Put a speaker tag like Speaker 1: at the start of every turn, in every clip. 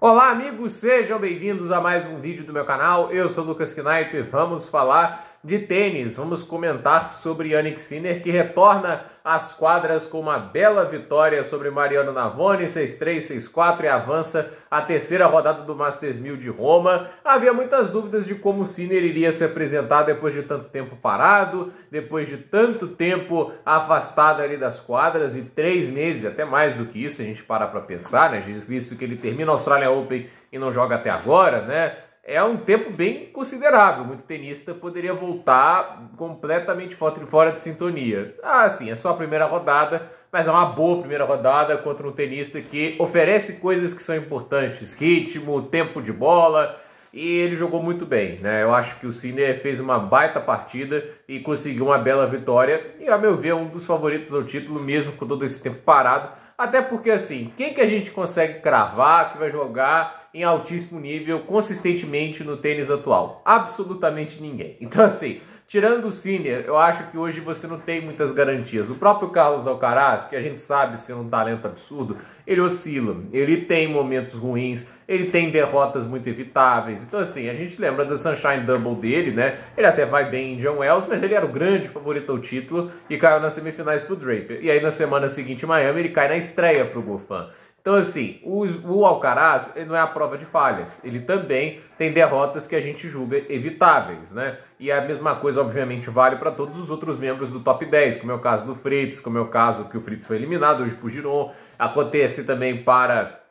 Speaker 1: Olá amigos, sejam bem-vindos a mais um vídeo do meu canal. Eu sou o Lucas Knaip, vamos falar de tênis, vamos comentar sobre Jannik Sinner, que retorna às quadras com uma bela vitória sobre Mariano Navone, 6-3, 6-4, e avança à terceira rodada do Masters 1000 de Roma. Havia muitas dúvidas de como o Sinner iria se apresentar depois de tanto tempo parado, depois de tanto tempo afastado ali das quadras, e 3 meses, até mais do que isso, a gente para pensar, né? Visto que ele termina a Australian Open e não joga até agora, né? É um tempo bem considerável. Muito tenista poderia voltar completamente fora de sintonia. Ah, sim, é só a primeira rodada, mas é uma boa primeira rodada contra um tenista que oferece coisas que são importantes: ritmo, tempo de bola, e ele jogou muito bem, né? Eu acho que o Sinner fez uma baita partida e conseguiu uma bela vitória, e a meu ver é um dos favoritos ao título, mesmo com todo esse tempo parado. Até porque, assim, quem que a gente consegue cravar que vai jogar em altíssimo nível consistentemente no tênis atual? Absolutamente ninguém. Então, assim, tirando o Sinner, eu acho que hoje você não tem muitas garantias. O próprio Carlos Alcaraz, que a gente sabe ser um talento absurdo, ele oscila, ele tem momentos ruins, ele tem derrotas muito evitáveis. Então, assim, a gente lembra da Sunshine Double dele, né? Ele até vai bem em Indian Wells, mas ele era o grande favorito ao título e caiu nas semifinais pro Draper. E aí, na semana seguinte, em Miami, ele cai na estreia pro Goffin. Então, assim, o Alcaraz ele não é a prova de falhas. Ele também tem derrotas que a gente julga evitáveis, né? E a mesma coisa, obviamente, vale para todos os outros membros do top 10, como é o caso do Fritz, como é o caso que o Fritz foi eliminado hoje por Giron. Acontece também para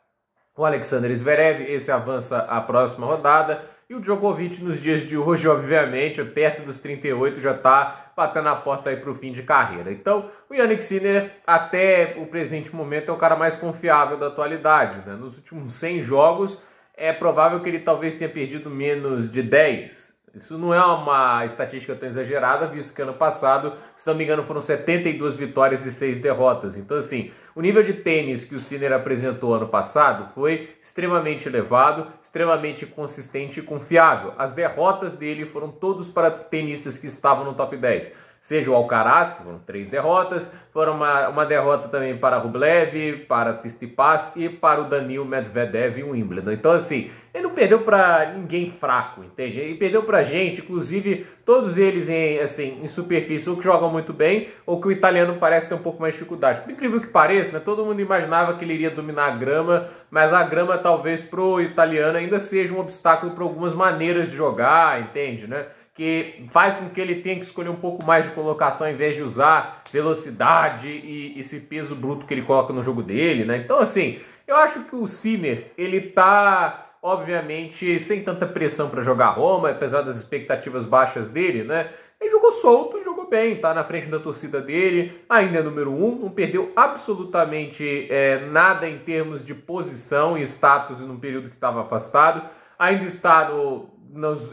Speaker 1: o Alexander Zverev, esse avança à próxima rodada. E o Djokovic, nos dias de hoje, obviamente, perto dos 38, já está batendo a porta aí para o fim de carreira. Então, o Jannik Sinner, até o presente momento, é o cara mais confiável da atualidade, né? Nos últimos 100 jogos, é provável que ele talvez tenha perdido menos de 10. Isso não é uma estatística tão exagerada, visto que ano passado, se não me engano, foram 72 vitórias e 6 derrotas. Então, assim, o nível de tênis que o Sinner apresentou ano passado foi extremamente elevado, extremamente consistente e confiável. As derrotas dele foram todos para tenistas que estavam no top 10. Seja o Alcaraz, que foram 3 derrotas, foram uma derrota também para Rublev, para Tsitsipas e para o Daniil Medvedev em Wimbledon. Então, assim, ele não perdeu para ninguém fraco, entende? Ele perdeu para gente, inclusive todos eles em superfície, ou que jogam muito bem, ou que o italiano parece ter um pouco mais de dificuldade. Por incrível que pareça, né, todo mundo imaginava que ele iria dominar a grama, mas a grama talvez pro italiano ainda seja um obstáculo para algumas maneiras de jogar, entende, né? Que faz com que ele tenha que escolher um pouco mais de colocação ao invés de usar velocidade e esse peso bruto que ele coloca no jogo dele, né? Então, assim, eu acho que o Sinner, ele tá, obviamente, sem tanta pressão para jogar Roma, apesar das expectativas baixas dele, né? Ele jogou solto e jogou bem, tá na frente da torcida dele, ainda é número 1, não perdeu absolutamente nada em termos de posição e status num período que estava afastado, ainda está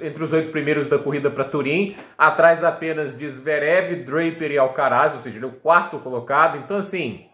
Speaker 1: entre os 8 primeiros da corrida para Turim, atrás apenas de Zverev, Draper e Alcaraz, ou seja, ele é o 4º colocado. Então, assim,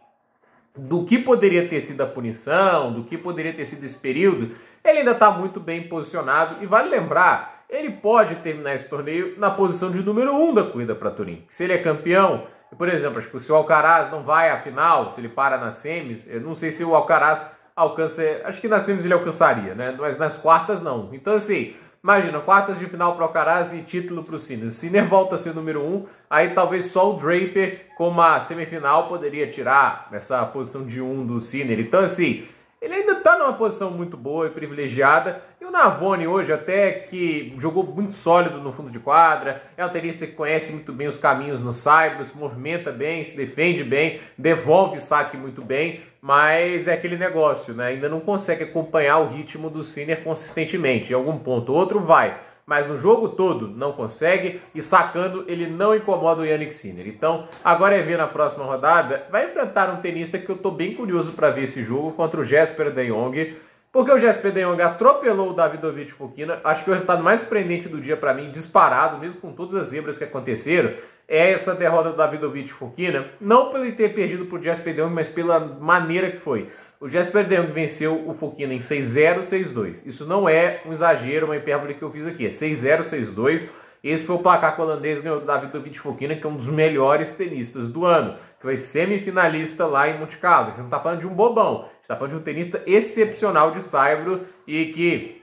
Speaker 1: do que poderia ter sido a punição, do que poderia ter sido esse período, ele ainda está muito bem posicionado. E vale lembrar, ele pode terminar esse torneio na posição de número 1 da corrida para Turim. Se ele é campeão, por exemplo, acho que se o Alcaraz não vai à final, se ele para nas semis, eu não sei se o Alcaraz alcança, acho que nas semis ele alcançaria, né? Mas nas quartas não. Então, assim, imagina, quartas de final para o Alcaraz e título para o Sinner. O Sinner volta a ser número 1, aí talvez só o Draper, como a semifinal, poderia tirar essa posição de 1 do Sinner. Então, assim, ele ainda está numa posição muito boa e privilegiada. E o Navone hoje, até que jogou muito sólido no fundo de quadra, é um tenista que conhece muito bem os caminhos no saibro, se movimenta bem, se defende bem, devolve saque muito bem, mas é aquele negócio, né? Ainda não consegue acompanhar o ritmo do Sinner consistentemente. Em algum ponto ou outro vai, mas no jogo todo não consegue, e sacando ele não incomoda o Jannik Sinner. Então, agora é ver na próxima rodada, vai enfrentar um tenista que eu tô bem curioso para ver esse jogo, contra o Jesper de Jong, porque o Jesper de Jong atropelou o Davidovich Fokina. Acho que o resultado mais surpreendente do dia para mim, disparado, mesmo com todas as zebras que aconteceram, é essa derrota do Davidovich Fokina, não pelo ter perdido para o Jesper de Jong, mas pela maneira que foi. O Jesper de Jong venceu o Fokina em 6-0, 6-2. Isso não é um exagero, uma hipérbole que eu fiz aqui. É 6-0, 6-2. Esse foi o placar que o holandês ganhou do Davidovich Fokina, que é um dos melhores tenistas do ano, que foi semifinalista lá em Monte Carlo. A gente não está falando de um bobão, a gente está falando de um tenista excepcional de saibro e que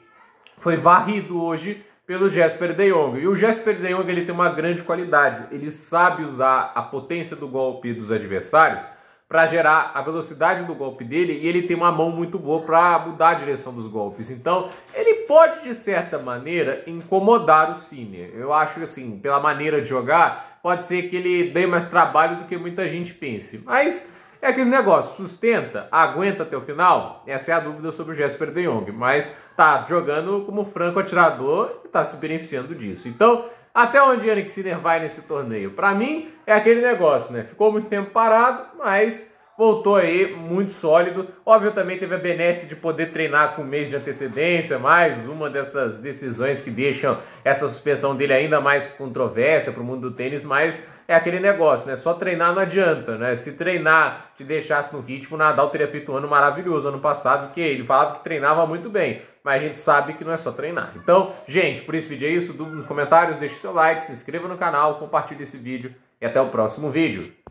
Speaker 1: foi varrido hoje pelo Jesper de Jong. E o Jesper de Jong, ele tem uma grande qualidade, ele sabe usar a potência do golpe dos adversários para gerar a velocidade do golpe dele, e ele tem uma mão muito boa para mudar a direção dos golpes. Então, ele pode, de certa maneira, incomodar o Sinner. Eu acho que, assim, pela maneira de jogar, pode ser que ele dê mais trabalho do que muita gente pense. Mas é aquele negócio, sustenta, aguenta até o final? Essa é a dúvida sobre o Jesper de Jong. Mas tá jogando como franco atirador e tá se beneficiando disso. Então, até onde Jannik Sinner vai nesse torneio? Para mim, é aquele negócio, né? Ficou muito tempo parado, mas voltou aí muito sólido. Óbvio, também teve a benesse de poder treinar com um mês de antecedência, mais uma dessas decisões que deixam essa suspensão dele ainda mais controvérsia para o mundo do tênis, mas é aquele negócio, né? Só treinar não adianta, né? Se treinar te deixasse no ritmo, o Nadal teria feito um ano maravilhoso ano passado, porque ele falava que treinava muito bem, mas a gente sabe que não é só treinar. Então, gente, por esse vídeo é isso. Dúvida nos comentários, deixe seu like, se inscreva no canal, compartilhe esse vídeo e até o próximo vídeo.